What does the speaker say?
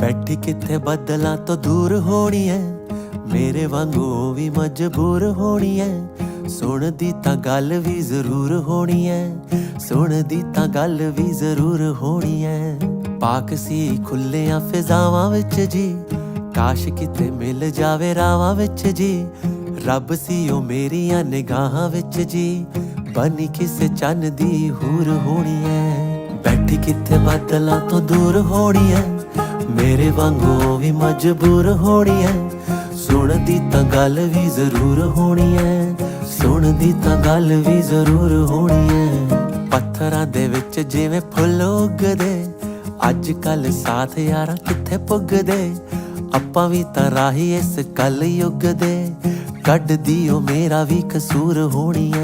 ਬੈਠੀ ਕਿੱਥੇ ਬੱਦਲਾਂ ਤੋਂ ਦੂਰ ਹੋਣੀ ਐ, ਮੇਰੇ ਵਾਂਗੂ ਵੀ ਮਜਬੂਰ ਹੋਣੀ ਐ। ਸੁਣਦੀ ਤਾਂ ਗੱਲ ਵੀ ਜ਼ਰੂਰ ਹੋਣੀ ਐ, ਸੁਣਦੀ ਤਾਂ ਗੱਲ ਵੀ ਜ਼ਰੂਰ ਹੋਣੀ ਐ। ਪਾਕ ਸੀ ਖੁੱਲਿਆਂ ਫਿਜ਼ਾਵਾਂ ਵਿੱਚ ਜੀ, ਕਾਸ਼ ਕਿਤੇ ਮਿਲ ਜਾਵੇ ਰਾਵਾਂ ਵਿੱਚ ਜੀ। ਰੱਬ ਸੀ ਉਹ ਮੇਰੀਆਂ ਨਿਗਾਹਾਂ ਵਿੱਚ ਜੀ, ਬਣੀ ਕਿਸੇ ਚੰਨ ਦੀ ਹੂਰ ਹੋਣੀ ਐ। ਬੈਠੀ ਕਿੱਥੇ ਬੱਦਲਾਂ ਤੋਂ ਦੂਰ ਹੋਣੀ ਐ, ਮੇਰੇ ਵਾਂਗੂ ਵੀ ਮਜਬੂਰ ਹੋਣੀ ਐ। ਸੁਣਦੀ ਤਾਂ ਗੱਲ ਵੀ ਜ਼ਰੂਰ ਹੋਣੀ ਐ, ਸੁਣਦੀ ਤਾਂ ਗੱਲ ਵੀ ਜ਼ਰੂਰ ਹੋਣੀ ਐ। ਪੱਥਰਾਂ ਦੇ ਵਿੱਚ ਜਿਵੇਂ ਫੁੱਲ ਉੱਗਦੇ, ਅੱਜ ਕੱਲ ਸਾਥ ਯਾਰਾਂ ਕਿੱਥੇ ਪੁੱਗਦੇ। ਆਪਾਂ ਵੀ ਤਾਂ ਰਾਹੀ ਇਸ ਕੱਲ ਯੁੱਗ ਦੇ, ਕੱਢਦੀ ਉਹ ਮੇਰਾ ਵੀ ਕਸੂਰ ਹੋਣੀ ਐ।